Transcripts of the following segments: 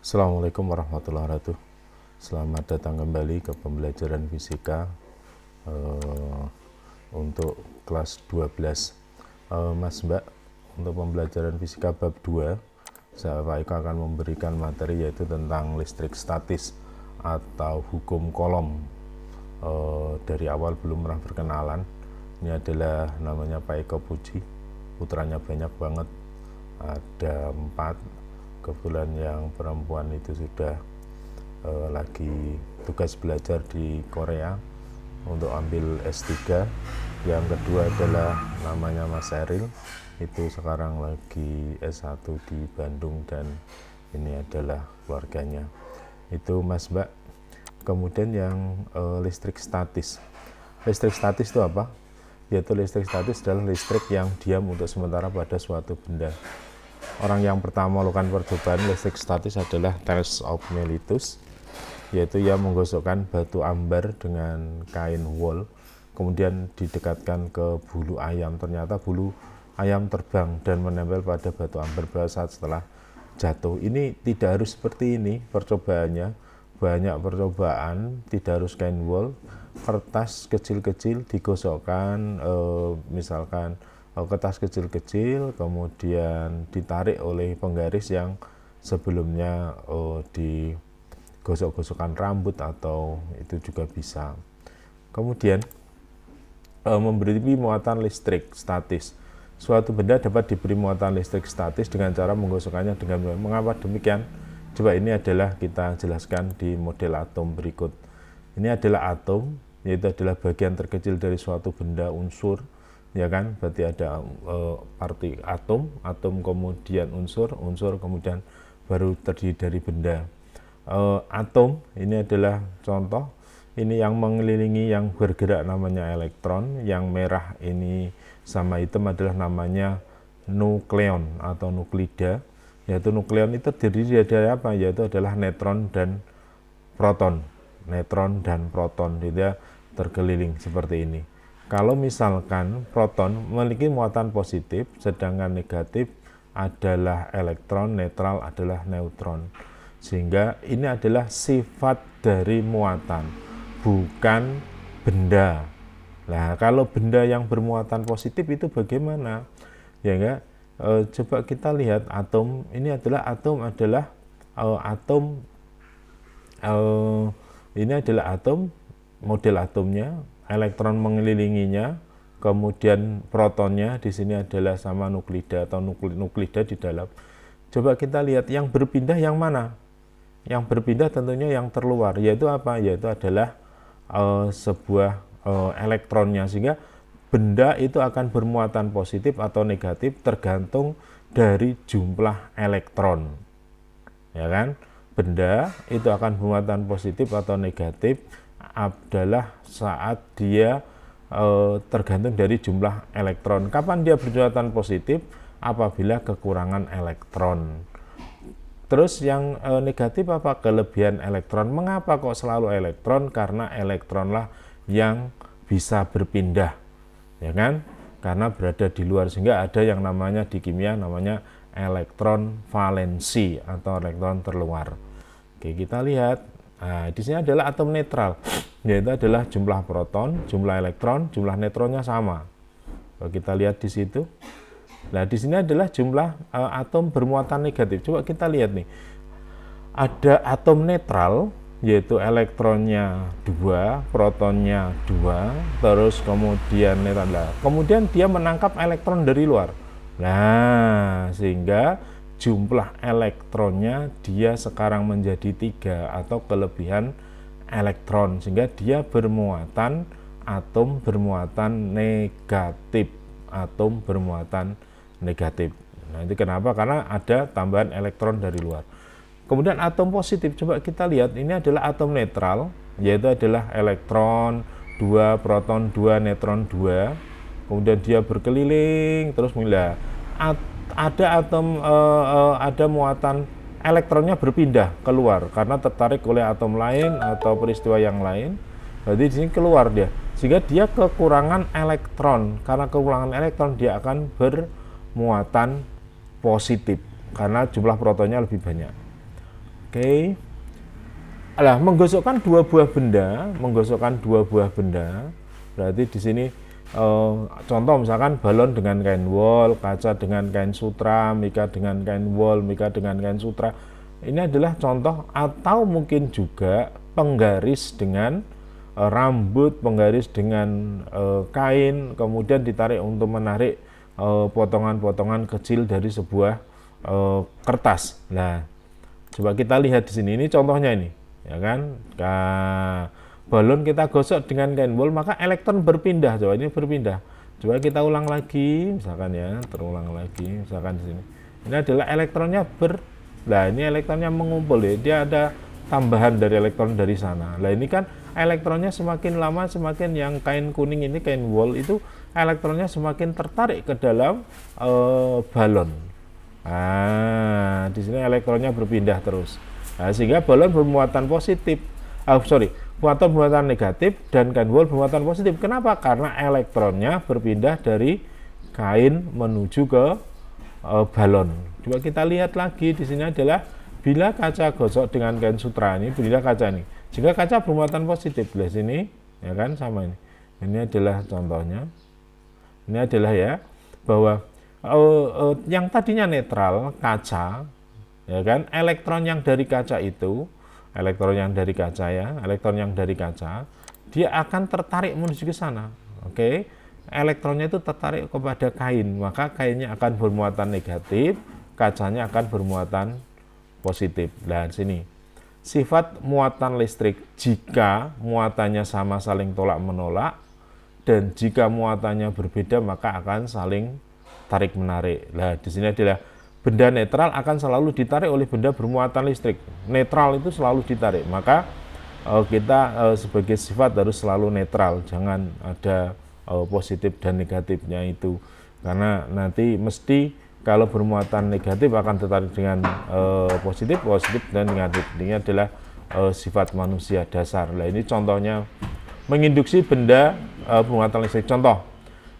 Assalamualaikum warahmatullahi wabarakatuh. Selamat datang kembali ke pembelajaran fisika untuk kelas 12. Mas Mbak, untuk pembelajaran fisika bab 2, saya Pak Eko akan memberikan materi yaitu tentang listrik statis atau hukum Coulomb. Dari awal belum pernah berkenalan. Ini adalah namanya Pak Eko Puji, putranya banyak banget, ada 4. Kebetulan yang perempuan itu sudah lagi tugas belajar di Korea untuk ambil S3. Yang kedua adalah namanya Mas Eril, itu sekarang lagi S1 di Bandung, dan ini adalah keluarganya. Itu Mas Mbak. Kemudian yang listrik statis. Listrik statis itu apa? Yaitu listrik statis adalah listrik yang diam untuk sementara pada suatu benda. Orang yang pertama melakukan percobaan listrik statis adalah Thales of Miletus, yaitu ia menggosokkan batu ambar dengan kain wol, kemudian didekatkan ke bulu ayam. Ternyata bulu ayam terbang dan menempel pada batu ambar pada saat setelah jatuh. Ini tidak harus seperti ini percobaannya, banyak percobaan, tidak harus kain wol, kertas kecil-kecil digosokkan, misalkan kertas kecil-kecil, kemudian ditarik oleh penggaris yang sebelumnya digosok-gosokkan rambut, atau itu juga bisa. Kemudian memberi muatan listrik statis. Suatu benda dapat diberi muatan listrik statis dengan cara menggosokkannya dengan mengapa demikian? Coba ini adalah kita jelaskan di model atom berikut. Ini adalah atom, yaitu adalah bagian terkecil dari suatu benda unsur, ya kan, berarti ada parti atom, kemudian unsur, kemudian baru terdiri dari benda. Atom ini adalah contoh, ini yang mengelilingi yang bergerak namanya elektron, yang merah ini sama hitam adalah namanya nukleon atau nuklida, yaitu nukleon itu terdiri dari apa? Yaitu adalah neutron dan proton, dia terkeliling seperti ini. Kalau misalkan proton memiliki muatan positif, sedangkan negatif adalah elektron, netral adalah neutron. Sehingga ini adalah sifat dari muatan, bukan benda. Nah, kalau benda yang bermuatan positif itu bagaimana? Ya enggak? Coba kita lihat atom. Ini adalah atom ini adalah atom, model atomnya. Elektron mengelilinginya, kemudian protonnya di sini adalah sama nuklida atau nuklida di dalam. Coba kita lihat yang berpindah yang mana? Yang berpindah tentunya yang terluar, yaitu apa? Yaitu adalah sebuah elektronnya, sehingga benda itu akan bermuatan positif atau negatif tergantung dari jumlah elektron, ya kan? Benda itu akan bermuatan positif atau negatif adalah saat dia tergantung dari jumlah elektron. Kapan dia bermuatan positif? Apabila kekurangan elektron. Terus yang negatif apa? Kelebihan elektron. Mengapa kok selalu elektron? Karena elektronlah yang bisa berpindah, ya kan? Karena berada di luar, sehingga ada yang namanya di kimia namanya elektron valensi atau elektron terluar. Oke, kita lihat. Nah, di sini adalah atom netral, yaitu adalah jumlah proton, jumlah elektron, jumlah neutronnya sama. Kalau kita lihat di situ. Nah, di sini adalah jumlah atom bermuatan negatif. Coba kita lihat nih. Ada atom netral, yaitu elektronnya 2, protonnya 2, terus kemudian netral. Kemudian dia menangkap elektron dari luar. Nah, sehingga jumlah elektronnya dia sekarang menjadi 3 atau kelebihan elektron, sehingga dia bermuatan atom bermuatan negatif, Nah, itu kenapa? Karena ada tambahan elektron dari luar. Kemudian atom positif, coba kita lihat, ini adalah atom netral, yaitu adalah elektron 2, proton 2, neutron 2, kemudian dia berkeliling terus mulai ada atom ada muatan elektronnya berpindah keluar karena tertarik oleh atom lain atau peristiwa yang lain. Berarti di sini keluar dia, sehingga dia kekurangan elektron. Karena kekurangan elektron dia akan bermuatan positif karena jumlah protonnya lebih banyak. Oke. Lah, menggosokkan dua buah benda, berarti di sini contoh misalkan balon dengan kain wol, kaca dengan kain sutra, mika dengan kain wol, mika dengan kain sutra. Ini adalah contoh, atau mungkin juga penggaris dengan rambut, penggaris dengan kain, kemudian ditarik untuk menarik potongan-potongan kecil dari sebuah kertas. Nah, coba kita lihat di sini, ini contohnya ini. Ya kan, balon kita gosok dengan kain wol, maka elektron berpindah. Coba ini berpindah. Coba kita ulang lagi, misalkan ya, terulang lagi, misalkan di sini. Ini adalah elektronnya nah ini elektronnya mengumpul ya. Dia ada tambahan dari elektron dari sana. Nah ini kan elektronnya semakin lama, semakin yang kain kuning ini, kain wol itu elektronnya semakin tertarik ke dalam balon. Nah, di sini elektronnya berpindah terus. Nah, sehingga balon bermuatan positif, muatan negatif, dan kain wol bermuatan positif. Kenapa? Karena elektronnya berpindah dari kain menuju ke balon. Coba kita lihat lagi, di sini adalah bila kaca gosok dengan kain sutra ini, bila kaca ini, jika kaca bermuatan positif, di sini, ya kan, sama ini. Ini adalah contohnya. Ini adalah ya, bahwa yang tadinya netral, kaca, ya kan, elektron yang dari kaca dia akan tertarik menuju ke sana. Oke, elektronnya itu tertarik kepada kain, maka kainnya akan bermuatan negatif, kacanya akan bermuatan positif. Nah, sini sifat muatan listrik, jika muatannya sama saling tolak menolak, dan jika muatannya berbeda maka akan saling tarik menarik. Nah, di sini adalah benda netral akan selalu ditarik oleh benda bermuatan listrik. Netral itu selalu ditarik, maka kita sebagai sifat harus selalu netral, jangan ada positif dan negatifnya itu, karena nanti mesti kalau bermuatan negatif akan tertarik dengan positif dan negatif. Ini adalah sifat manusia dasar. Nah, ini contohnya menginduksi benda bermuatan listrik. Contoh,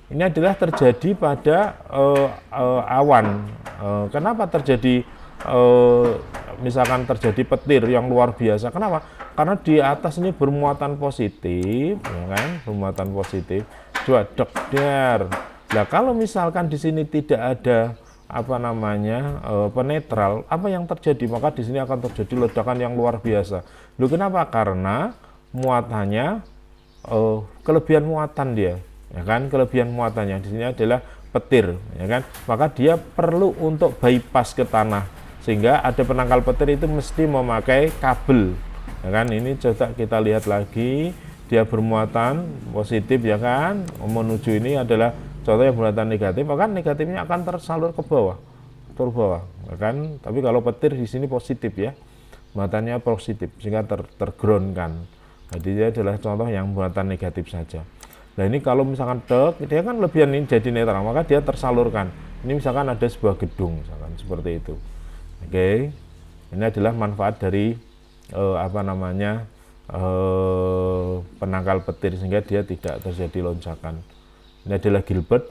ini adalah terjadi pada awan. Kenapa terjadi misalkan terjadi petir yang luar biasa? Kenapa? Karena di atas ini bermuatan positif, ya kan? Bermuatan positif. Coba dekder. Nah, kalau misalkan di sini tidak ada penetral, apa yang terjadi? Maka di sini akan terjadi ledakan yang luar biasa. Loh, kenapa? Karena muatannya kelebihan muatan dia. Ya kan, kelebihan muatannya di sini adalah petir, ya kan, maka dia perlu untuk bypass ke tanah, sehingga ada penangkal petir itu mesti memakai kabel, ya kan. Ini coba kita lihat lagi, dia bermuatan positif, ya kan, menuju ini adalah contoh yang bermuatan negatif, maka negatifnya akan tersalur ke bawah, ya kan. Tapi kalau petir di sini positif ya, muatannya positif, sehingga tergroundkan. Jadi dia adalah contoh yang muatan negatif saja. Nah, ini kalau misalkan dia kan lebihan ini jadi netral, maka dia tersalurkan. Ini misalkan ada sebuah gedung, misalkan seperti itu. Oke, ini adalah manfaat dari penangkal petir, sehingga dia tidak terjadi lonjakan. Ini adalah Gilbert,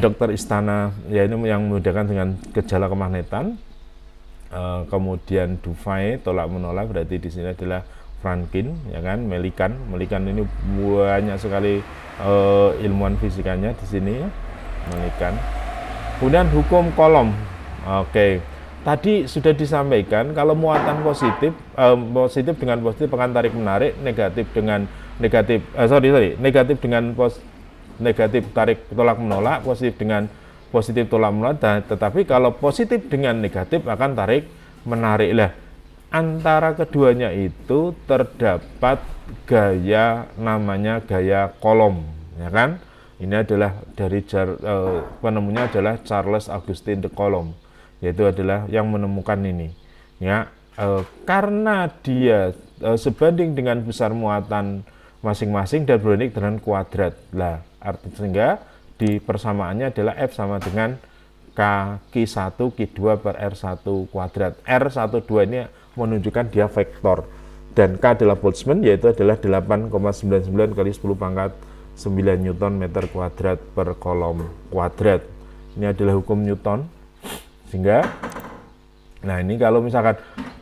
dokter istana, ya, ini yang membedakan dengan gejala kemagnetan. Kemudian Dufay, tolak menolak, berarti di sini adalah Franklin, ya kan, Melikan ini banyak sekali ilmuwan fisikanya di sini, ya, Melikan. Kemudian hukum Coulomb. Oke, tadi sudah disampaikan kalau muatan positif dengan positif akan tarik menarik, negatif dengan negatif tarik tolak menolak, positif dengan positif tolak menolak. Tetapi kalau positif dengan negatif akan tarik menarik. Lah, antara keduanya itu terdapat gaya namanya gaya Coulomb, ya kan. Ini adalah dari penemunya adalah Charles Augustin de Coulomb, yaitu adalah yang menemukan ini, ya. Karena dia sebanding dengan besar muatan masing-masing dan berbanding dengan kuadrat. Lah, arti sehingga di persamaannya adalah F sama dengan K1 Q2 per R1 kuadrat. R12 ini menunjukkan dia vektor, dan K adalah Boltzmann, yaitu adalah 8,99 kali 10 pangkat 9 Newton meter kuadrat per Coulomb kuadrat. Ini adalah hukum Newton. Sehingga, nah ini kalau misalkan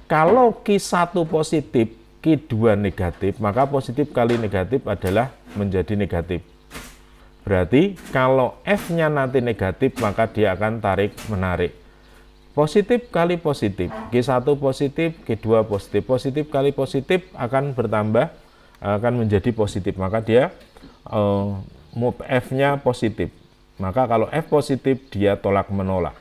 Kalau Q1 positif, Q2 negatif, maka positif kali negatif adalah menjadi negatif. Berarti kalau F-nya nanti negatif, maka dia akan tarik menarik. Positif kali positif, Q1 positif, Q2 positif. Positif kali positif akan bertambah, akan menjadi positif. Maka dia F-nya positif. Maka kalau F positif, dia tolak menolak.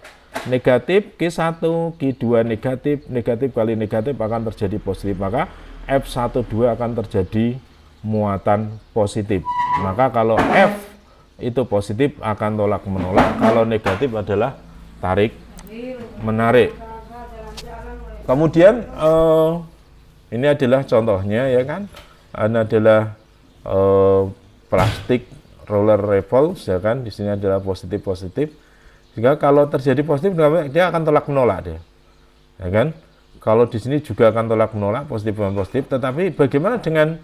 Negatif, Q1, Q2 negatif, negatif kali negatif akan terjadi positif. Maka F12 akan terjadi muatan positif. Maka kalau F itu positif akan tolak menolak, kalau negatif adalah tarik menarik. Kemudian ini adalah contohnya ya kan, ini adalah plastik roller revolve ya kan, di sini adalah positif positif. Jika kalau terjadi positif dia akan tolak menolak dia, ya kan. Kalau di sini juga akan tolak menolak positif dengan positif, tetapi bagaimana dengan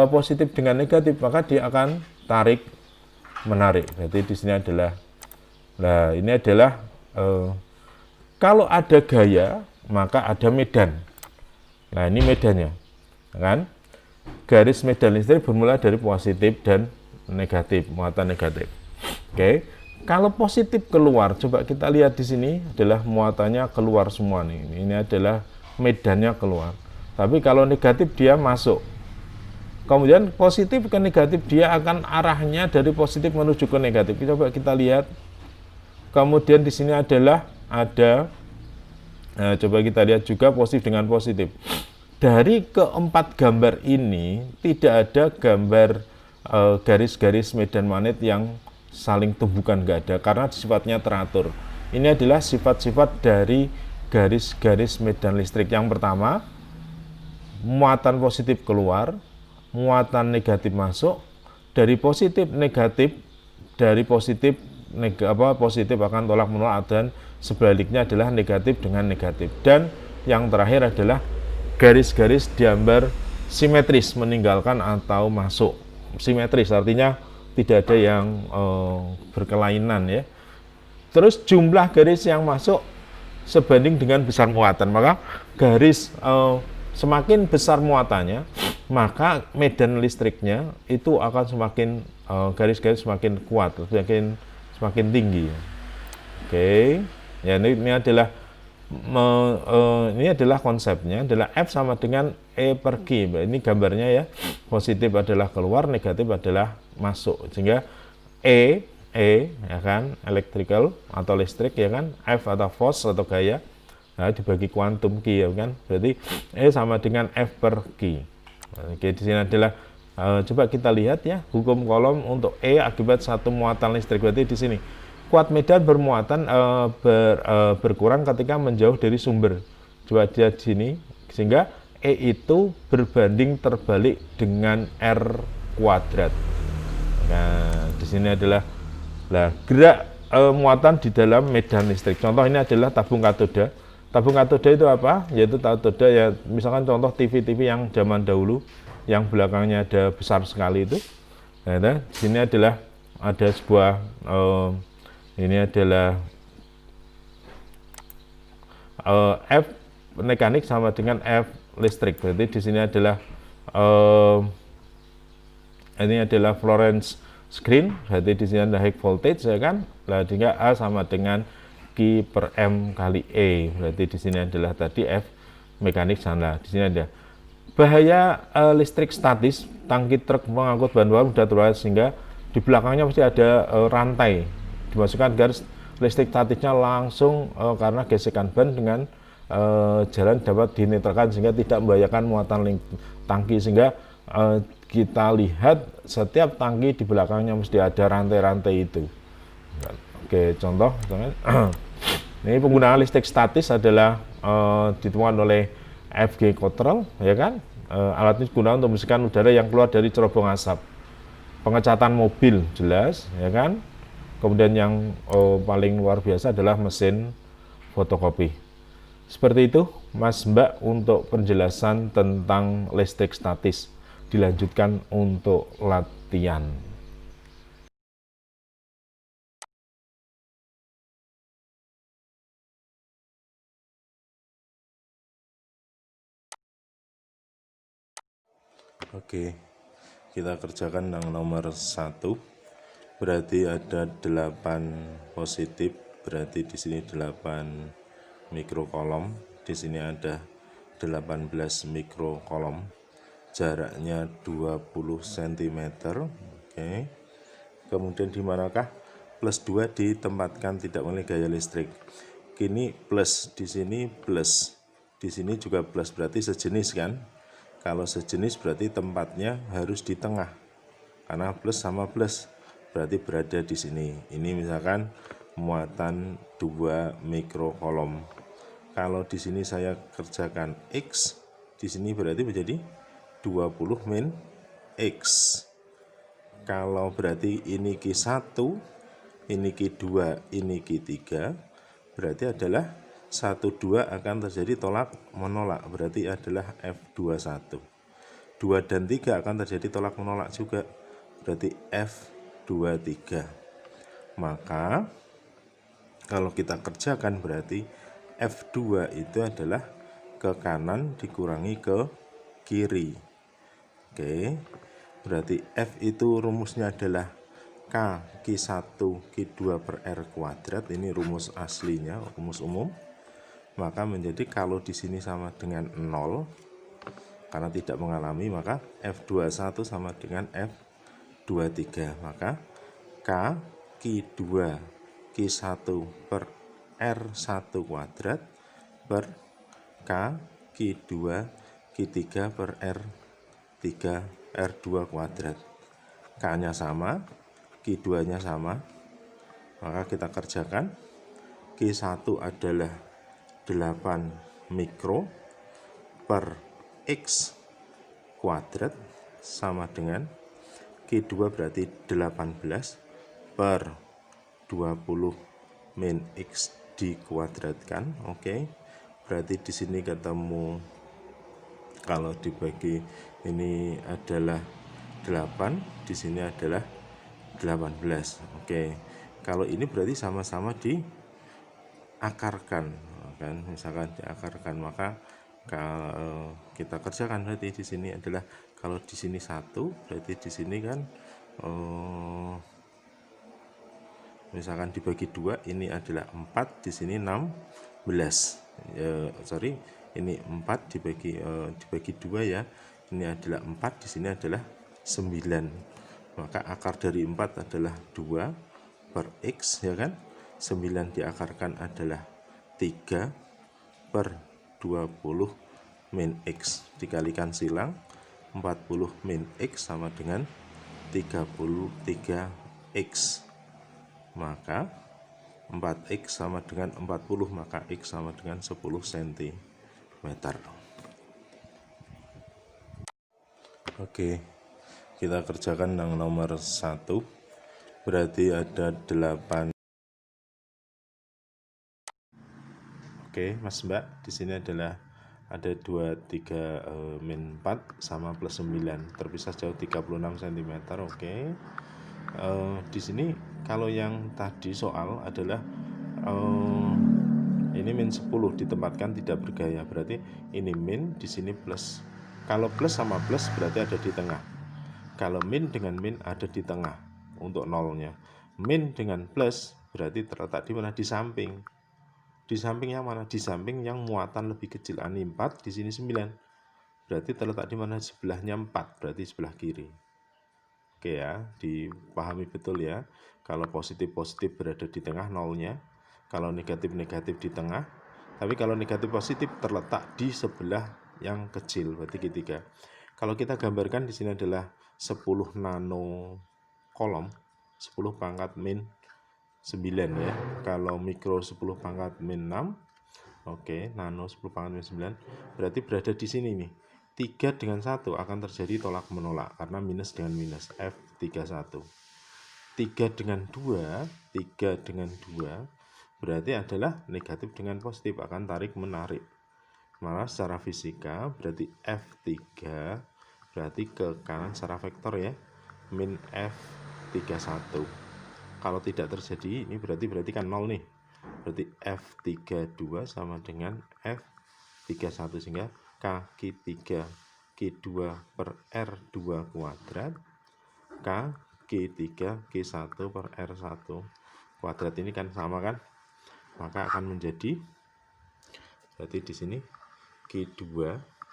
positif dengan negatif, maka dia akan tarik menarik. Berarti di sini adalah, nah ini adalah kalau ada gaya, maka ada medan. Nah, ini medannya, kan? Garis medan listrik bermula dari positif dan negatif, muatan negatif. Oke. Kalau positif keluar, coba kita lihat di sini adalah muatannya keluar semua nih. Ini adalah medannya keluar. Tapi kalau negatif dia masuk. Kemudian positif ke negatif dia akan arahnya dari positif menuju ke negatif. Coba kita lihat. Kemudian di sini adalah ada, nah, coba kita lihat juga positif dengan positif. Dari keempat gambar ini tidak ada gambar garis-garis medan magnet yang saling tumbukan, nggak ada, karena sifatnya teratur. Ini adalah sifat-sifat dari garis-garis medan listrik. Yang pertama, muatan positif keluar, muatan negatif masuk, dari positif negatif, dari positif positif akan tolak menolak, dan sebaliknya adalah negatif dengan negatif. Dan yang terakhir adalah garis-garis diambar simetris, meninggalkan atau masuk. Simetris artinya tidak ada yang berkelainan ya. Terus jumlah garis yang masuk sebanding dengan besar muatan, maka garis semakin besar muatannya, maka medan listriknya itu akan semakin garis-garis semakin kuat, semakin tinggi. Oke, ya ini adalah ini adalah konsepnya, adalah F sama dengan E per Q. Ini gambarnya ya, positif adalah keluar, negatif adalah masuk, sehingga E ya kan, electrical atau listrik ya kan, F atau force atau gaya, nah, dibagi kuantum Q ya kan, berarti E sama dengan F per Q. Oke, di sini adalah coba kita lihat ya, hukum Coulomb untuk E akibat satu muatan listrik. Berarti di sini kuat medan bermuatan berkurang ketika menjauh dari sumber. Coba lihat di sini, sehingga E itu berbanding terbalik dengan R kuadrat. Nah, di sini adalah gerak muatan di dalam medan listrik. Contoh ini adalah tabung katoda. Tabung katoda itu apa? Yaitu katoda ya, misalkan contoh TV-TV yang zaman dahulu, yang belakangnya ada besar sekali itu. Nah, di sini adalah ada sebuah ini adalah F mekanik sama dengan F listrik. Berarti di sini adalah ini adalah Florence screen. Berarti di sini ada high voltage ya kan. Nah, sehingga A sama dengan Q per M kali E. Berarti di sini adalah tadi F mekanik sana. Di sini ada bahaya listrik statis, tangki truk pengangkut bahan bakar mudah terbakar, sehingga di belakangnya mesti ada rantai, dimasukkan garis listrik statisnya langsung karena gesekan ban dengan jalan dapat dinetralkan sehingga tidak membahayakan muatan tangki, sehingga kita lihat setiap tangki di belakangnya mesti ada rantai-rantai itu. Oke, contoh ini penggunaan listrik statis adalah ditemukan oleh F.G. Cottrell ya kan. Alat ini digunakan untuk membersihkan udara yang keluar dari cerobong asap. Pengecatan mobil jelas ya kan. Kemudian yang paling luar biasa adalah mesin fotokopi. Seperti itu Mas Mbak untuk penjelasan tentang listrik statis. Dilanjutkan untuk latihan. Oke, kita kerjakan yang nomor 1. Berarti ada 8 positif, berarti di sini 8 mikrokolom, di sini ada 18 mikrokolom, jaraknya 20 cm. Oke. Kemudian di manakah plus 2 ditempatkan tidak memiliki gaya listrik? Kini plus, di sini plus, di sini juga plus, berarti sejenis kan? Kalau sejenis berarti tempatnya harus di tengah, karena plus sama plus berarti berada di sini. Ini misalkan muatan 2 mikrokolom. Kalau di sini saya kerjakan X, di sini berarti menjadi 20 min X. Kalau berarti ini Q1, ini Q2, ini Q3, berarti adalah 1, 2 akan terjadi tolak menolak, berarti adalah F21. 2 dan 3 akan terjadi tolak menolak juga, berarti F23. Maka kalau kita kerjakan berarti F2 itu adalah ke kanan dikurangi ke kiri. Oke, berarti F itu rumusnya adalah K Q1 Q2 per R kuadrat. Ini rumus aslinya, rumus umum. Maka menjadi kalau di sini sama dengan 0, karena tidak mengalami, maka F21 sama dengan F23. Maka K Q2 Q1 per R1 kuadrat per K Q2 Q3 per R3 R2 kuadrat. K-nya sama, Q2-nya sama, maka kita kerjakan. Q1 adalah 8 mikro per X kuadrat sama dengan Q2 berarti 18 per 20 min X dikuadratkan. Oke, berarti di sini ketemu, kalau dibagi ini adalah 8, di sini adalah 18. Oke, kalau ini berarti sama-sama diakarkan kan, misalkan diakarkan, maka kalau kita kerjakan berarti di sini adalah, kalau di sini 1, berarti di sini kan misalkan dibagi 2, ini adalah 4, di sini 16. Ini 4 dibagi 2 ya. Ini adalah 4, di sini adalah 9. Maka akar dari 4 adalah 2 per X ya kan. 9 diakarkan adalah 3 per 20 min X, dikalikan silang 40 min X sama dengan 33X. Maka 4X sama dengan 40, maka X sama dengan 10 cm. Oke, kita kerjakan yang nomor 1. Berarti ada 8. Oke, Mas Mbak, di sini adalah ada 23 min 4 sama plus 9, terpisah jauh 36 cm. Oke. Di sini kalau yang tadi soal adalah ini min 10 ditempatkan tidak bergaya, berarti ini min, di sini plus. Kalau plus sama plus berarti ada di tengah. Kalau min dengan min ada di tengah untuk nolnya. Min dengan plus berarti terletak di mana? Di samping. Di samping yang mana? Di samping yang muatan lebih kecil. Ini 4, di sini 9. Berarti terletak di mana? Sebelahnya 4, berarti sebelah kiri. Oke ya, dipahami betul ya. Kalau positif-positif berada di tengah nolnya, kalau negatif-negatif di tengah. Tapi kalau negatif-positif terletak di sebelah yang kecil, berarti ketiga. Kalau kita gambarkan di sini adalah 10 nano kolom, 10 pangkat min 9 ya. Kalau mikro 10 pangkat min 6. Oke, nano 10 pangkat min 9. Berarti berada di sini nih. 3 dengan 1 akan terjadi tolak menolak karena minus dengan minus, F31. 3 dengan 2, 3 dengan 2 berarti adalah negatif dengan positif, akan tarik menarik. Maka secara fisika berarti F3 berarti ke kanan secara vektor ya, min F31. Kalau tidak terjadi ini berarti kan 0 nih. Berarti F32 sama dengan F31, sehingga K Q3 Q2 per R2 kuadrat, K Q3 Q1 per R1 kuadrat. Ini kan sama kan? Maka akan menjadi, berarti di sini Q2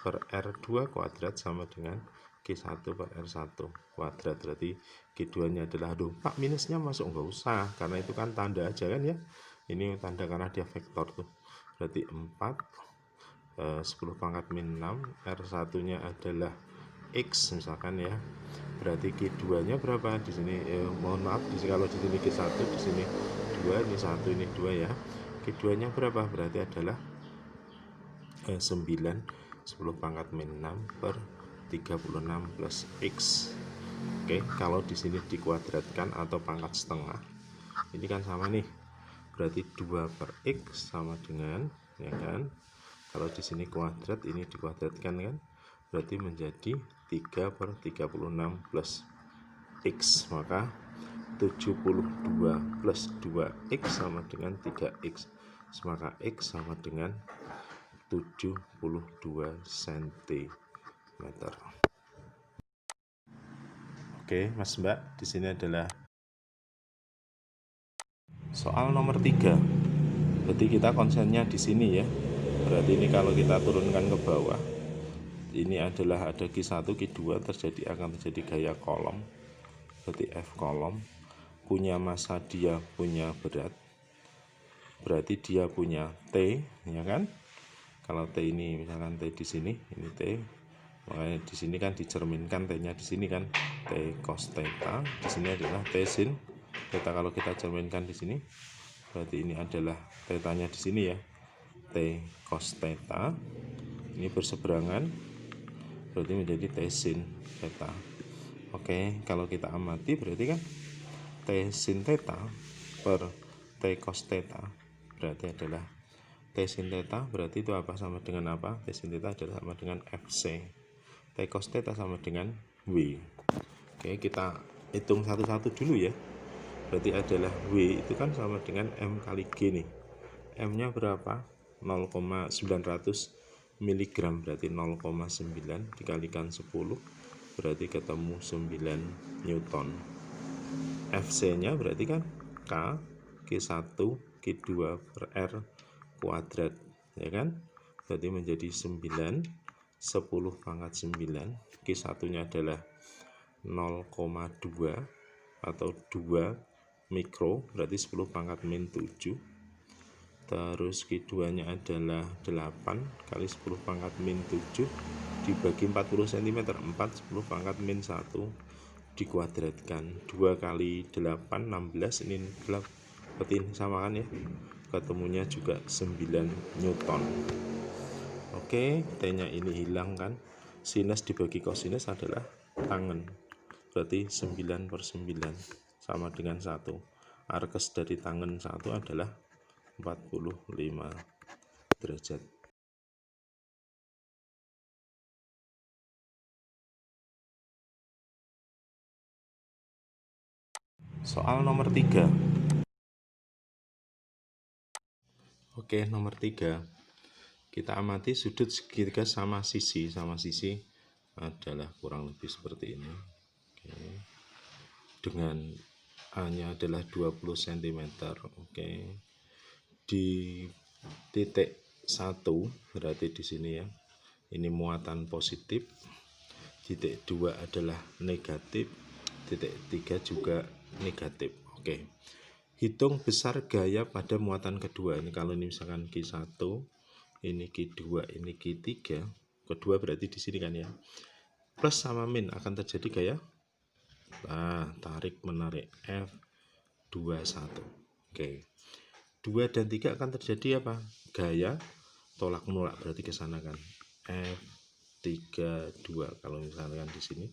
per R2 kuadrat sama dengan Q1 per R1 kuadrat. Berarti Q2-nya adalah, aduh Pak, minusnya masuk, nggak usah, karena itu kan tanda aja kan ya. Ini tanda karena dia vektor tuh. Berarti 4 10 pangkat min 6, R1-nya adalah X misalkan ya. Berarti Q2-nya berapa? Di sini mohon maaf, di sini kalau di sini Q1, di sini 2, ini 1, ini 2 ya. Q2-nya berapa? Berarti adalah 9 10 pangkat min 6 per 36 plus X. Oke, kalau di sini dikuadratkan atau pangkat setengah, ini kan sama nih. Berarti 2 per X sama dengan, ya kan? Kalau di sini kuadrat, ini dikuadratkan kan? Berarti menjadi 3 per 36 plus X. Maka 72 plus 2X sama dengan 3X. Maka X sama dengan 72 cm. Oke, Mas Mbak, di sini adalah soal nomor 3. Berarti kita konsennya di sini ya. Berarti ini kalau kita turunkan ke bawah, ini adalah ada Q1, Q2, akan terjadi gaya kolom. Berarti F kolom, punya massa, dia punya berat. Berarti dia punya T, ya kan? Kalau T ini misalkan T di sini, ini T. Makanya di sini kan dicerminkan T-nya di sini kan T cos theta, di sini adalah T sin theta. Kalau kita cerminkan di sini, berarti ini adalah theta-nya di sini ya, T cos theta. Ini berseberangan, berarti menjadi T sin theta. Oke, kalau kita amati berarti kan T sin theta per T cos theta berarti adalah T sin theta, berarti itu apa, sama dengan apa? T sin theta adalah sama dengan FC. T cos theta sama dengan W. Oke, kita hitung satu-satu dulu ya. Berarti adalah W itu kan sama dengan M kali G nih. M-nya berapa? 0,900 mg, berarti 0,9 dikalikan 10, berarti ketemu 9 Newton. FC-nya berarti kan K Q1 Q2 per R kuadrat, ya kan? Berarti menjadi 9 10 pangkat 9, Q1-nya adalah 0,2 atau 2 mikro, berarti 10 pangkat min 7. Terus Q2-nya adalah 8 kali 10 pangkat min 7 dibagi 40 cm, 4 10 pangkat min 1 dikuadratkan. 2 kali 8 16, ini 8, berarti ini sama kan ya, ketemunya juga 9 Newton. Oke, T-nya ini hilang kan, sinus dibagi kosinus adalah tangen, berarti 9 per 9 sama dengan 1. Arkes dari tangen 1 adalah 45 derajat. Soal nomor 3. Oke, nomor 3. Kita amati sudut segitiga sama sisi adalah kurang lebih seperti ini. Oke. Dengan A-nya adalah 20 cm. Oke. Di titik 1 berarti di sini ya, ini muatan positif. Titik 2 adalah negatif. Titik 3 juga negatif. Oke. Hitung besar gaya pada muatan kedua. Ini kalau ini misalkan Q1, ini Q2, ini Q3, kedua berarti di sini kan ya. Plus sama min akan terjadi gaya tarik menarik F21. Oke. 2 dan 3 akan terjadi apa? Gaya tolak menolak, berarti ke sana kan. F32 kalau misalkan di sini.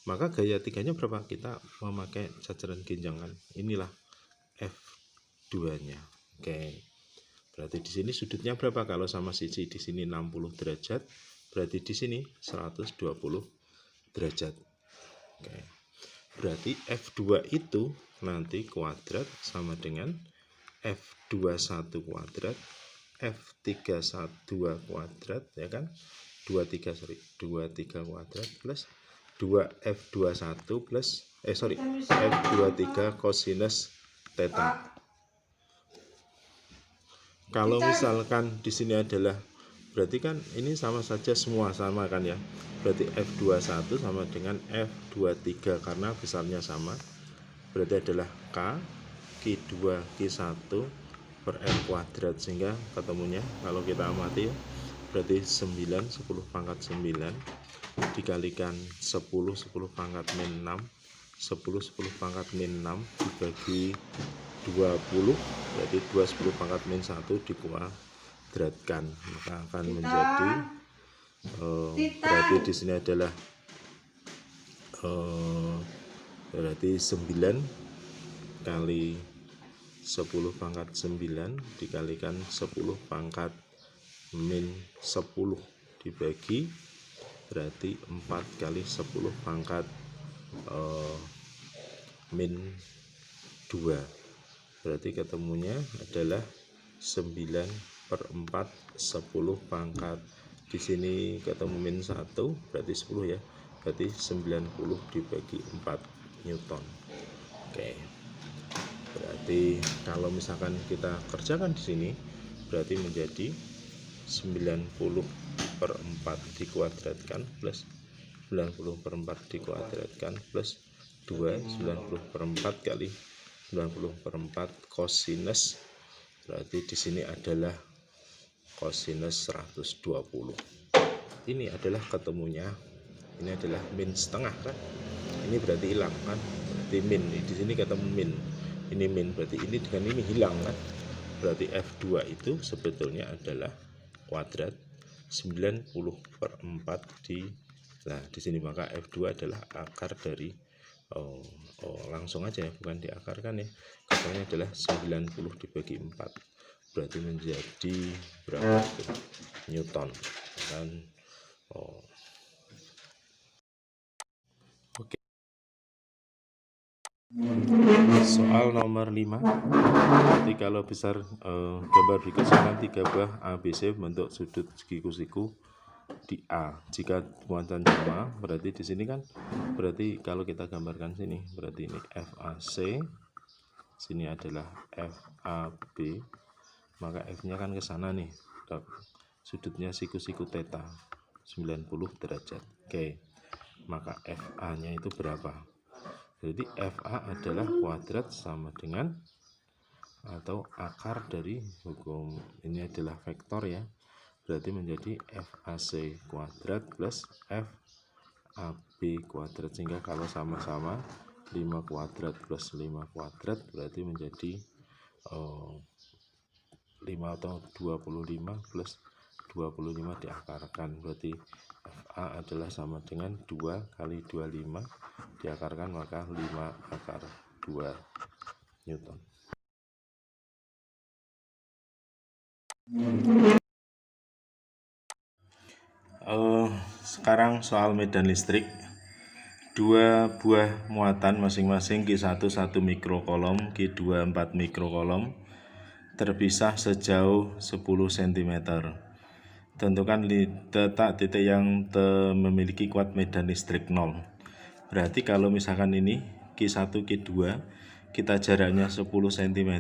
Maka gaya 3-nya berapa? Kita memakai jajaran genjangan. Inilah F2-nya. Oke. Berarti di sini sudutnya berapa? Kalau sama sisi di sini 60 derajat, berarti di sini 120 derajat. Oke. Berarti F2 itu nanti kuadrat sama dengan F21 kuadrat F32 kuadrat ya kan, 23 kuadrat plus 2F21 plus F23 kosinus theta. Kalau misalkan di sini adalah, berarti kan ini sama saja, semua sama kan ya, berarti F21 sama dengan F23 karena besarnya sama, berarti adalah Q2 Q1 per R kuadrat, sehingga ketemunya kalau kita amati ya, berarti 9 10 pangkat 9 dikalikan 10 pangkat min 6 10 pangkat min 6 dibagi 20, berarti 2 10 pangkat min 1 dikuadratkan, maka akan menjadi berarti di sini adalah berarti 9 kali 10 pangkat 9 dikalikan 10 pangkat min 10 dibagi, berarti 4 kali 10 pangkat min 2, berarti ketemunya adalah 9/4 10 pangkat, di sini ketemu min 1 berarti 10 ya, berarti 90 dibagi 4 Newton. Oke, berarti kalau misalkan kita kerjakan di sini berarti menjadi 90/4 dikuadratkan plus 90/4 dikuadratkan plus 2 90/4 kali 90/4 kosinus, berarti di sini adalah kosinus 120. Ini adalah ketemunya, ini adalah min setengah kan, ini berarti hilang kan, berarti min, di sini ketemu min, ini min, berarti ini dengan ini hilang kan, berarti F2 itu sebetulnya adalah kuadrat 90/4 di sini, maka F2 adalah akar dari langsung aja ya, bukan diakarkan ya, akarnya adalah 90 dibagi 4, berarti menjadi berapa itu Newton dan oke. Soal nomor 5, berarti kalau besar gambar berikut misalkan 3 buah ABC bentuk sudut siku-siku di A. Jika muatan sama, berarti di sini kan, berarti kalau kita gambarkan sini, berarti ini FAC, sini adalah FAB, maka F-nya kan ke sana nih, sudutnya siku-siku theta 90 derajat. Oke, maka FA-nya itu berapa? Jadi FA adalah kuadrat sama dengan atau akar dari hukum ini adalah vektor ya, berarti menjadi FAC kuadrat plus FAB kuadrat, sehingga kalau sama-sama 5 kuadrat plus 5 kuadrat berarti menjadi 5 atau 25 plus 25 diakarkan, berarti FA adalah sama dengan 2 kali 25 diakarkan, maka 5 akar 2 Newton. Sekarang soal medan listrik, 2 buah muatan masing-masing Q1 1 mikrokolom, Q2 4 mikrokolom, terpisah sejauh 10 cm. Tentukan letak titik yang memiliki kuat medan listrik 0. Berarti kalau misalkan ini Q1 Q2 kita jaraknya 10 cm,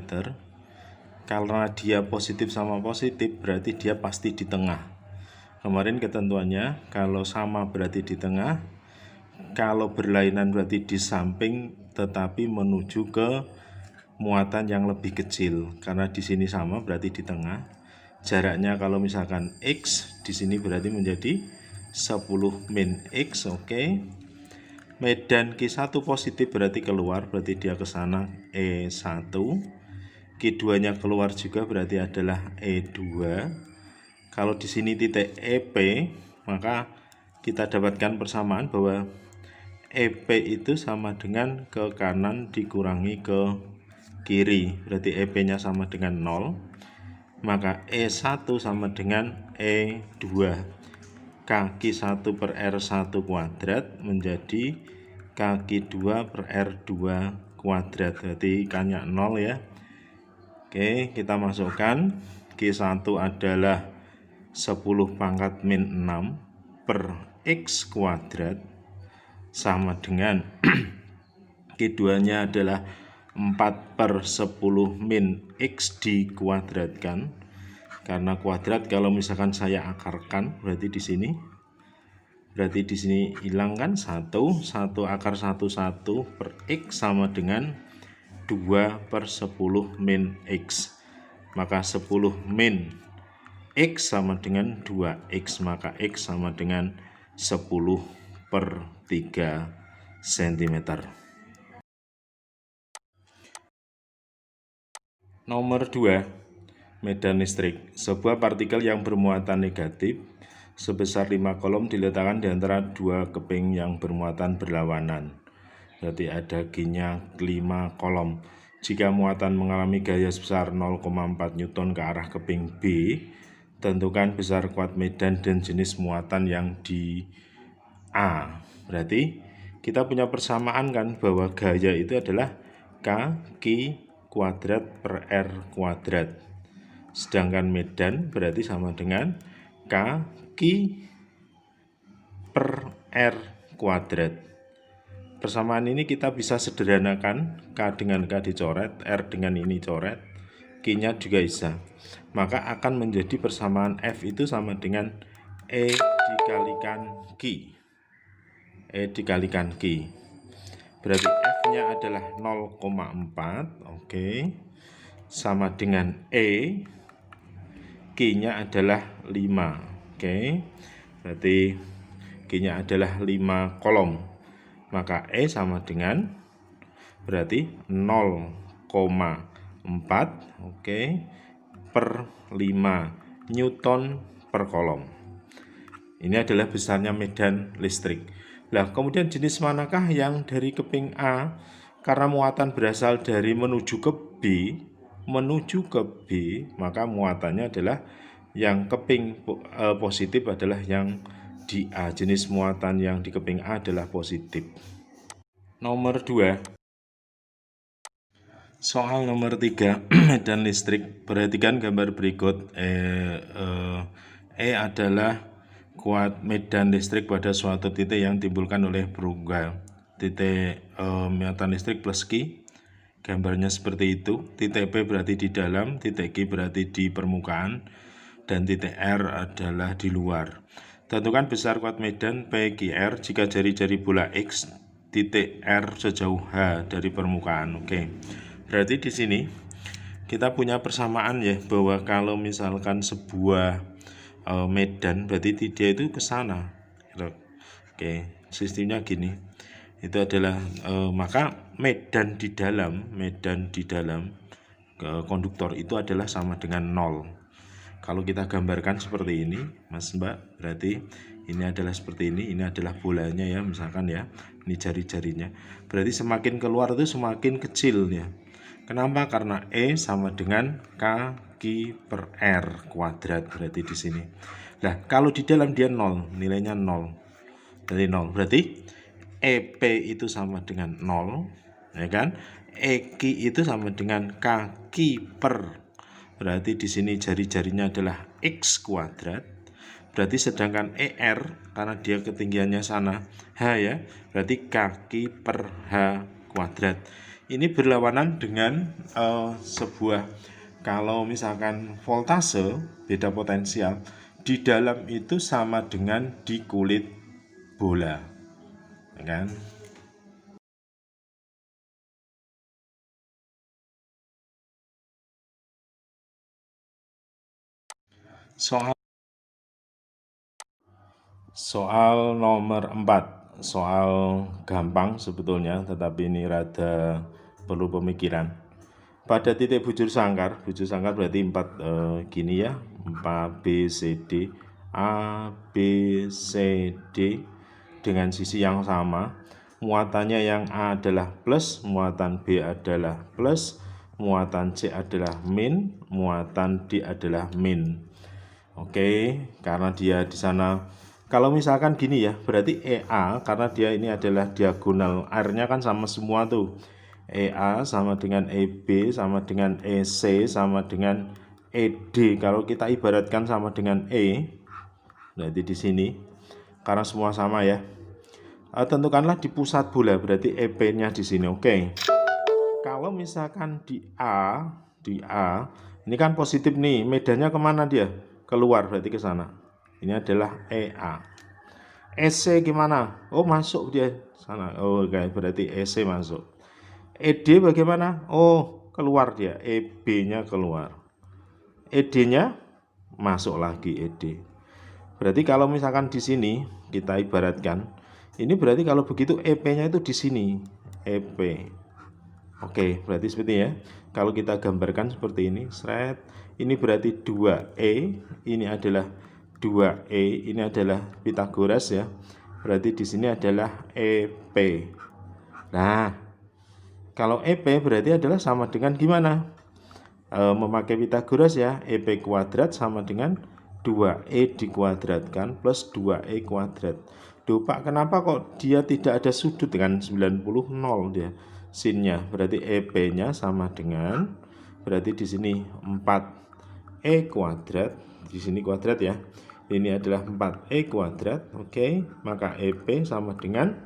karena dia positif sama positif berarti dia pasti di tengah. Kemarin ketentuannya kalau sama berarti di tengah, kalau berlainan berarti di samping, tetapi menuju ke muatan yang lebih kecil. Karena di sini sama berarti di tengah. Jaraknya kalau misalkan X, di sini berarti menjadi 10 min X. Oke. Medan Q1 positif berarti keluar, berarti dia ke sana E1. Q2-nya keluar juga berarti adalah E2. Kalau di sini titik EP, maka kita dapatkan persamaan bahwa EP itu sama dengan ke kanan dikurangi ke kiri, berarti EP-nya sama dengan 0, maka E1 sama dengan E2, kaki 1 per R1 kuadrat menjadi kaki 2 per R2 kuadrat, berarti ikannya 0 ya. Oke, kita masukkan G1 adalah 10 pangkat min 6 per X kuadrat sama dengan G2 nya adalah 4 per 10 min X dikuadratkan, karena kuadrat kalau misalkan saya akarkan berarti di sini hilang kan 1 akar 1 per X sama dengan 2 per 10 min X, maka 10 min X sama dengan 2X, maka X sama dengan 10 per 3 cm. Nomor 2, medan listrik. Sebuah partikel yang bermuatan negatif sebesar 5 kolom diletakkan di antara dua keping yang bermuatan berlawanan. Berarti ada G-nya 5 kolom. Jika muatan mengalami gaya sebesar 0,4 Newton ke arah keping B, tentukan besar kuat medan dan jenis muatan yang di A. Berarti kita punya persamaan kan, bahwa gaya itu adalah K kuadrat per R kuadrat. Sedangkan medan berarti sama dengan K per R kuadrat. Persamaan ini kita bisa sederhanakan, K dengan K dicoret, R dengan ini coret, Q-nya juga bisa. Maka akan menjadi persamaan F itu sama dengan E dikalikan Q. E dikalikan Q. Berarti F-nya adalah 0,4, oke. Sama dengan E, Q-nya adalah 5, oke. Berarti Q-nya adalah 5 kolom. Maka E sama dengan berarti 0,4, oke, per 5 Newton per kolom. Ini adalah besarnya medan listrik. Nah, kemudian jenis manakah yang dari keping A, karena muatan berasal dari menuju ke B, maka muatannya adalah yang keping positif adalah yang di A. Jenis muatan yang di keping A adalah positif. Nomor 2. Soal nomor 3, medan listrik. Perhatikan gambar berikut. E adalah kuat medan listrik pada suatu titik yang ditimbulkan oleh perungga. Titik muatan listrik plus Q. Gambarnya seperti itu. Titik P berarti di dalam, titik Q berarti di permukaan, dan titik R adalah di luar. Tentukan besar kuat medan PQR jika jari-jari bola X titik R sejauh H dari permukaan. Oke. Berarti di sini kita punya persamaan ya, bahwa kalau misalkan sebuah medan berarti dia itu ke sana. Oke, sistemnya gini. Itu adalah maka medan di dalam konduktor itu adalah sama dengan 0. Kalau kita gambarkan seperti ini, Mas Mbak, berarti ini adalah seperti ini adalah bolanya ya, misalkan ya, ini jari-jarinya. Berarti semakin keluar itu semakin kecil ya. Kenapa? Karena E sama dengan K per R kuadrat, berarti di sini. Nah, kalau di dalam dia 0, nilainya 0. Dari 0. Berarti EP itu sama dengan 0, ya kan? EQ itu sama dengan KQ per. Berarti di sini jari-jarinya adalah X kuadrat. Berarti sedangkan ER karena dia ketinggiannya sana H ya, berarti KQ per H kuadrat. Ini berlawanan dengan sebuah, kalau misalkan voltase beda potensial, di dalam itu sama dengan di kulit bola, ya kan? Soal nomor 4, soal gampang sebetulnya, tetapi ini rada perlu pemikiran. Pada titik bujur sangkar berarti 4 gini ya, 4 B, C, D, A, B, C, D dengan sisi yang sama. Muatannya yang A adalah plus, muatan B adalah plus, muatan C adalah min, muatan D adalah min. Oke, karena dia di sana, kalau misalkan gini ya, berarti EA karena dia ini adalah diagonal, R-nya kan sama semua tuh. EA sama dengan EB sama dengan EC sama dengan ED kalau kita ibaratkan sama dengan E, berarti di sini karena semua sama ya. Tentukanlah di pusat bola, berarti EP-nya di sini. Oke. Kalau misalkan di A, ini kan positif nih, medannya kemana dia? Keluar, berarti ke sana. Ini adalah EA. EC gimana? Oh, masuk dia sana. Oh, oke, berarti EC masuk. ED bagaimana? Oh, keluar dia. EB-nya keluar. ED-nya masuk lagi ED. Berarti kalau misalkan di sini kita ibaratkan, ini berarti kalau begitu EP-nya itu di sini, EP. Oke, berarti seperti ya. Kalau kita gambarkan seperti ini, seret, ini berarti 2E, ini adalah 2E, ini adalah Pythagoras ya. Berarti di sini adalah EP. Nah, kalau EP berarti adalah sama dengan gimana? Memakai Pythagoras ya, EP kuadrat sama dengan 2E dikuadratkan plus 2E kuadrat. Duh Pak, kenapa kok dia tidak ada sudut dengan 90 0 dia sinnya? Berarti EP-nya sama dengan, berarti di sini 4E kuadrat, di sini kuadrat ya. Ini adalah 4E kuadrat. Oke, maka EP sama dengan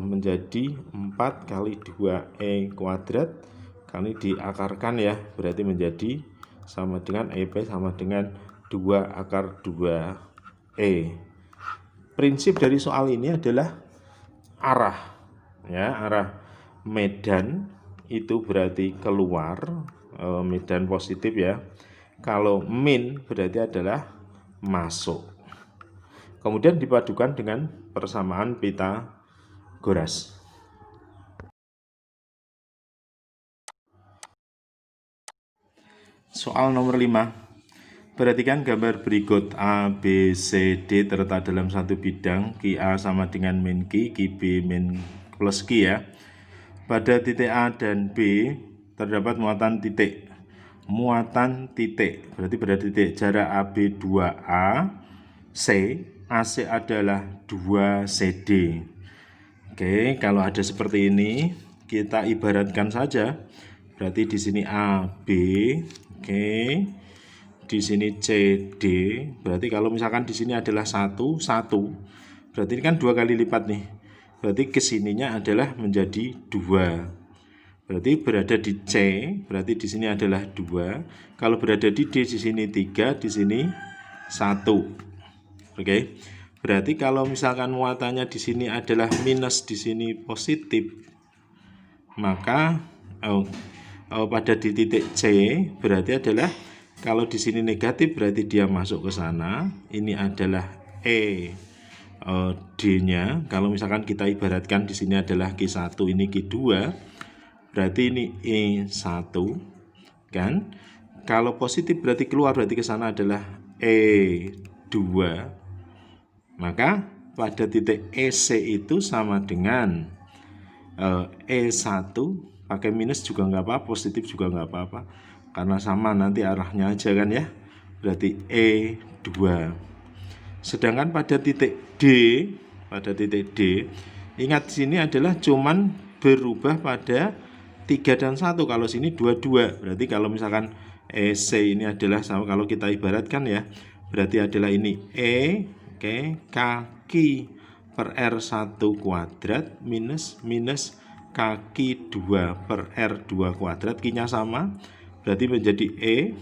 menjadi 4 kali 2E kuadrat kali diakarkan ya, berarti menjadi sama dengan EP sama dengan 2 akar 2E. Prinsip dari soal ini adalah arah ya, arah medan itu berarti keluar, medan positif ya. Kalau min berarti adalah masuk. Kemudian dipadukan dengan persamaan Pythagoras. Soal nomor 5. Perhatikan gambar berikut. A, B, C, D terletak dalam satu bidang. Q A sama dengan min Q, Q B min plus Q ya. Pada titik A dan B terdapat muatan titik. Muatan titik, berarti pada titik jarak AB 2A, C, AC adalah 2 CD. Oke, kalau ada seperti ini, kita ibaratkan saja. Berarti di sini AB, oke. Di sini CD, berarti kalau misalkan di sini adalah 1, berarti ini kan 2 kali lipat nih. Berarti kesininya adalah menjadi 2. Berarti berada di C, berarti di sini adalah 2. Kalau berada di D, di sini 3, di sini 1. Oke. Berarti kalau misalkan muatannya di sini adalah minus, di sini positif, maka pada di titik C berarti adalah, kalau di sini negatif berarti dia masuk ke sana. Ini adalah D-nya. Kalau misalkan kita ibaratkan di sini adalah Q1, ini Q2, berarti ini E1 kan. Kalau positif berarti keluar, berarti ke sana adalah E2. Maka pada titik EC itu sama dengan E1, pakai minus juga nggak apa-apa, positif juga nggak apa-apa, karena sama nanti arahnya aja kan ya. Berarti E2. Sedangkan pada titik D, ingat sini adalah cuman berubah pada 3 dan 1. Kalau sini 2, berarti kalau misalkan EC ini adalah sama, kalau kita ibaratkan ya, berarti adalah ini E, oke, kaki per R1 kuadrat minus kaki 2 per R2 kuadrat, Q-nya sama, berarti menjadi E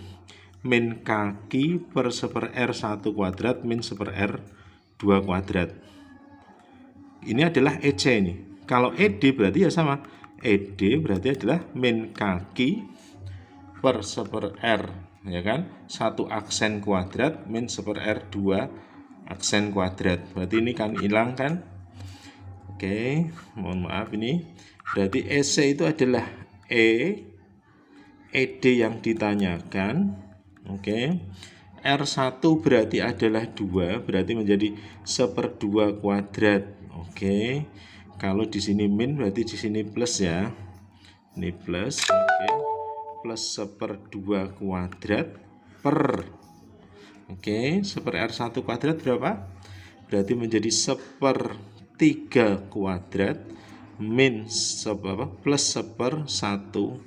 min kaki per 1 R1 kuadrat min 1 R2 kuadrat. Ini adalah EC ini. Kalau ED berarti ya sama, ED berarti adalah min kaki per 1 R, ya kan, 1 aksen kuadrat min 1 R2 aksen kuadrat. Berarti ini kan hilang kan. Oke, mohon maaf ini. Berarti EC itu adalah ED yang ditanyakan. Oke. R1 berarti adalah 2, berarti menjadi 1/2 kuadrat. Oke. Kalau di sini min berarti di sini plus ya. Ini plus, oke. Plus 1/2 kuadrat per, oke, 1/R1 kuadrat berapa? Berarti menjadi 1/3 kuadrat min plus 1/1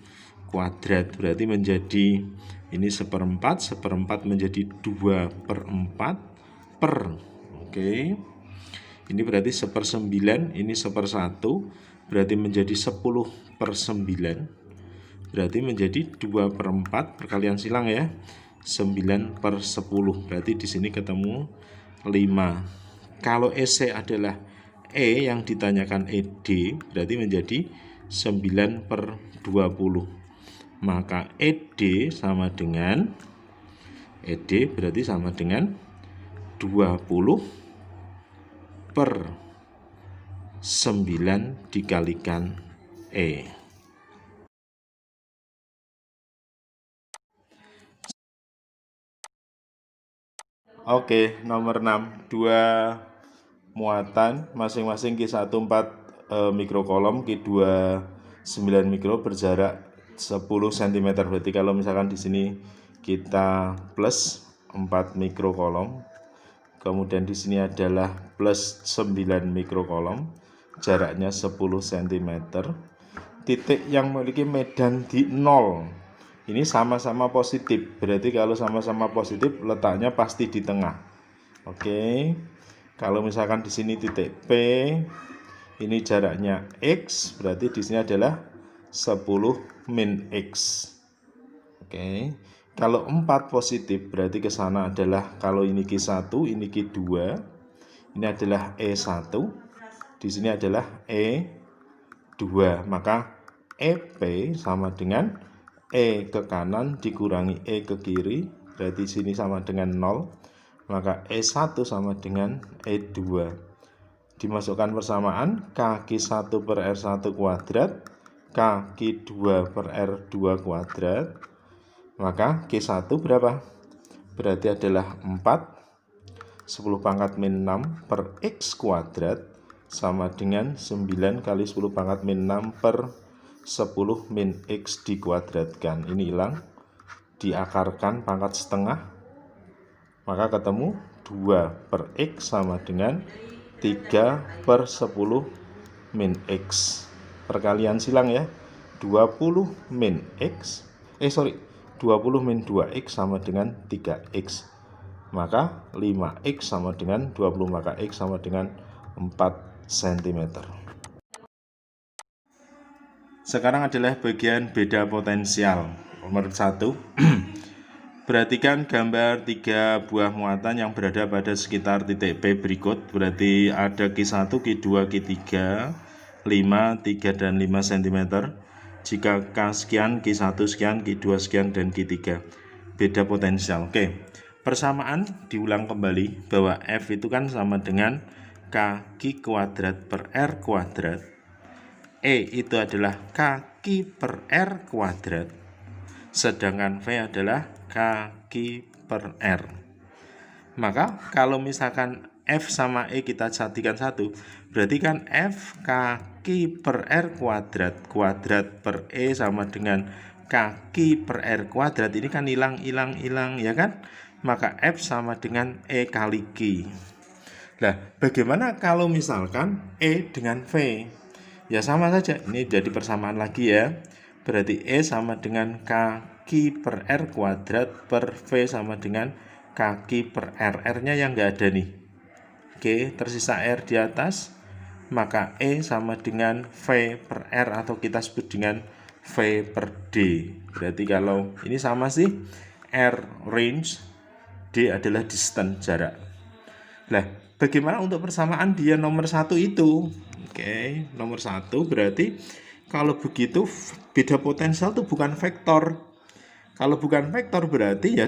kuadrat, berarti menjadi ini 1/4 menjadi 2/4 per, oke. Ini berarti 1/9, ini 1/1, berarti menjadi 10/9, berarti menjadi 2/4, perkalian silang ya, 9/10, berarti di sini ketemu 5. Kalau EC adalah E yang ditanyakan ED, berarti menjadi 9/20. Maka ED berarti sama dengan 20/9 dikalikan E. Oke, nomor 6, 2 muatan masing-masing Q1 4 mikrokolom, Q2 9 mikro berjarak 10 cm. Berarti kalau misalkan di sini kita plus 4 mikrokolom, kemudian di sini adalah plus 9 mikrokolom, jaraknya 10 cm. Titik yang memiliki medan di 0 ini sama-sama positif, berarti kalau sama-sama positif letaknya pasti di tengah. Oke, kalau misalkan di sini titik P, ini jaraknya X, berarti di sini adalah 10 min X. Oke, kalau 4 positif berarti ke sana adalah, kalau ini Q1, ini Q2, ini adalah E1, di sini adalah E2, maka EP sama dengan E ke kanan dikurangi E ke kiri, berarti sini sama dengan 0, maka E1 sama dengan E2. Dimasukkan persamaan, K1 per R1 kuadrat, K2 per R2 kuadrat, maka Q1 berapa? Berarti adalah 4, 10 pangkat min 6 per X kuadrat, sama dengan 9 kali 10 pangkat min 6 per 10 min X dikuadratkan. Ini hilang, diakarkan pangkat setengah, maka ketemu 2 per X sama dengan 3/10 min X. Perkalian silang ya, 20 min X, 20 min 2X sama dengan 3X. Maka 5X sama dengan 20, maka X sama dengan 4 cm. Sekarang adalah bagian beda potensial. Nomor 1. Perhatikan gambar 3 buah muatan yang berada pada sekitar titik P berikut. Berarti ada Q1, Q2, Q3, 5, 3, dan 5 cm. Jika K sekian, Q1 sekian, Q2 sekian, dan Q3. Beda potensial. Oke, persamaan diulang kembali bahwa F itu kan sama dengan Kq kuadrat per R kuadrat. E itu adalah Kq per R kuadrat, sedangkan V adalah Kq per R. Maka kalau misalkan F sama E kita jadikan satu, berarti kan F Kq per R kuadrat per E sama dengan Kq per R kuadrat. Ini kan hilang ya kan? Maka F sama dengan E kali Q. Nah, bagaimana kalau misalkan E dengan V? Ya sama saja, ini jadi persamaan lagi ya. Berarti E sama dengan Kq per R kuadrat per V sama dengan Kq per R. R-nya yang nggak ada nih. Oke, tersisa R di atas. Maka E sama dengan V per R, atau kita sebut dengan V per D. Berarti kalau ini sama sih, R range, D adalah distance, jarak. Nah, bagaimana untuk persamaan dia nomor 1 itu? Oke, nomor 1 berarti kalau begitu beda potensial itu bukan vektor. Kalau bukan vektor berarti ya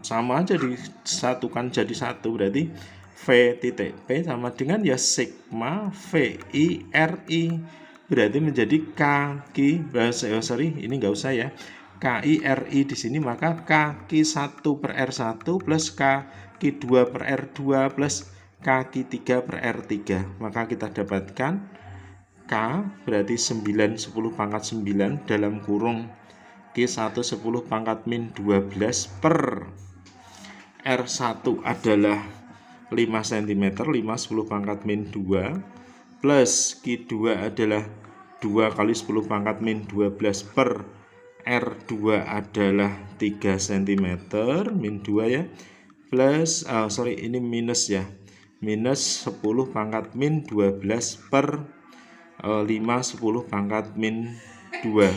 sama aja disatukan jadi satu. Berarti V titik P sama dengan ya sigma VI RI. Berarti menjadi KQ, ini nggak usah ya, KI RI di sini, maka KQ1 per R1 plus KQ2 per R2 plus Kq3 per R3. Maka kita dapatkan K berarti 9 10 pangkat 9 dalam kurung Q1 10 pangkat min 12 per R1 adalah 5 cm, 5 10 pangkat min 2 plus Q2 adalah 2 kali 10 pangkat min 12 per R2 adalah 3 cm, min 2 ya, plus, ini minus ya, minus 10 pangkat min 12 per 5 10 pangkat min 2.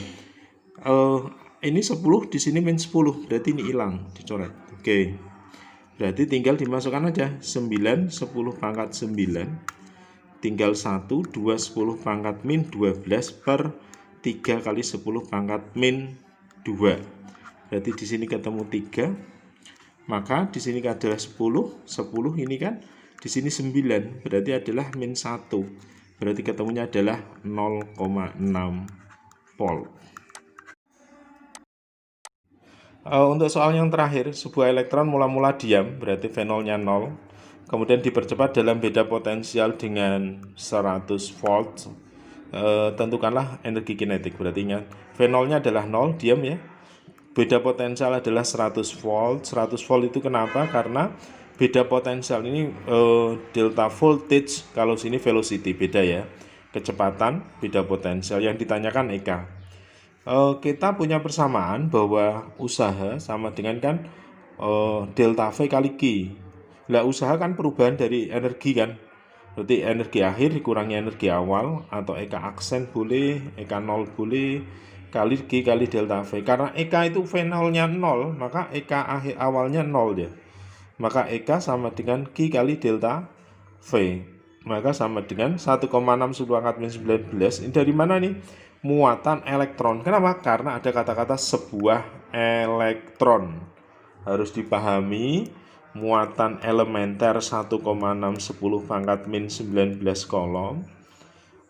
Ini 10, di sini min 10, berarti ini hilang, dicoret. Oke. Berarti tinggal dimasukkan aja 9 10 pangkat 9, tinggal 1 2 10 pangkat min 12 per 3 kali 10 pangkat min 2. Berarti di sini ketemu 3. Maka di sini adalah 10 ini kan, di sini 9, berarti adalah min 1. Berarti ketemunya adalah 0,6 volt. Untuk soal yang terakhir, sebuah elektron mula-mula diam, berarti V0-nya 0, kemudian dipercepat dalam beda potensial dengan 100 volt. Tentukanlah energi kinetik. Berarti ingat, V0-nya adalah 0, diam ya. Beda potensial adalah 100 volt. 100 volt itu kenapa? Karena beda potensial ini delta voltage, kalau sini velocity, beda ya. Kecepatan, beda potensial. Yang ditanyakan EK. Kita punya persamaan bahwa usaha sama dengan kan delta V kali Q. Lah usaha kan perubahan dari energi kan. Berarti energi akhir dikurangi energi awal, atau EK aksen boleh, EK 0 boleh, kali Q kali delta V. Karena EK itu V0-nya 0, maka EK akhir awalnya 0 ya. Maka EK sama dengan Q kali delta V. Maka sama dengan 1,6 10 pangkat min 19. Ini dari mana nih? Muatan elektron. Kenapa? Karena ada kata-kata sebuah elektron. Harus dipahami, muatan elementer 1,6 10 pangkat min 19 kolom.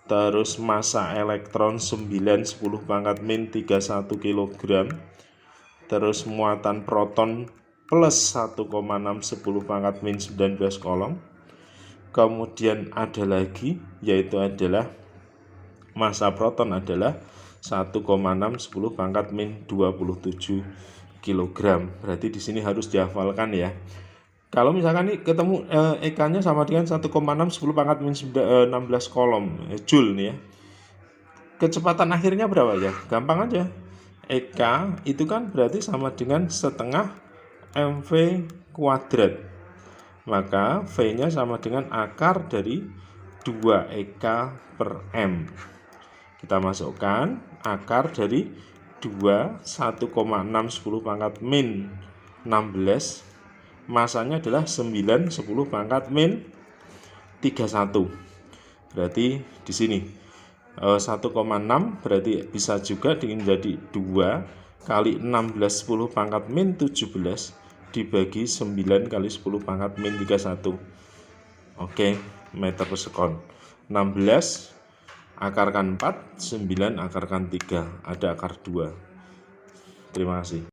Terus massa elektron 9 10 pangkat min 31 kg. Terus muatan proton plus 1,6 10 pangkat min 19 kolom. Kemudian ada lagi, yaitu adalah massa proton adalah 1,6 10 pangkat min 27 kg. Berarti di sini harus dihafalkan ya. Kalau misalkan nih ketemu EK-nya sama dengan 1,6 10 pangkat min 16 kolom joule nih ya. Kecepatan akhirnya berapa ya? Gampang aja. EK itu kan berarti sama dengan setengah mv kuadrat. Maka V-nya sama dengan akar dari 2 EK per M. Kita masukkan akar dari 2 1,6 10 pangkat min 16. Masanya adalah 9 10 pangkat min 31. Berarti di sini 1,6 berarti bisa juga menjadi 2 kali 16 10 pangkat min 17 dibagi 9 kali 10 pangkat min 31. Oke, meter per sekon. 16 akarkan 4, 9 akarkan 3, ada akar 2. Terima kasih.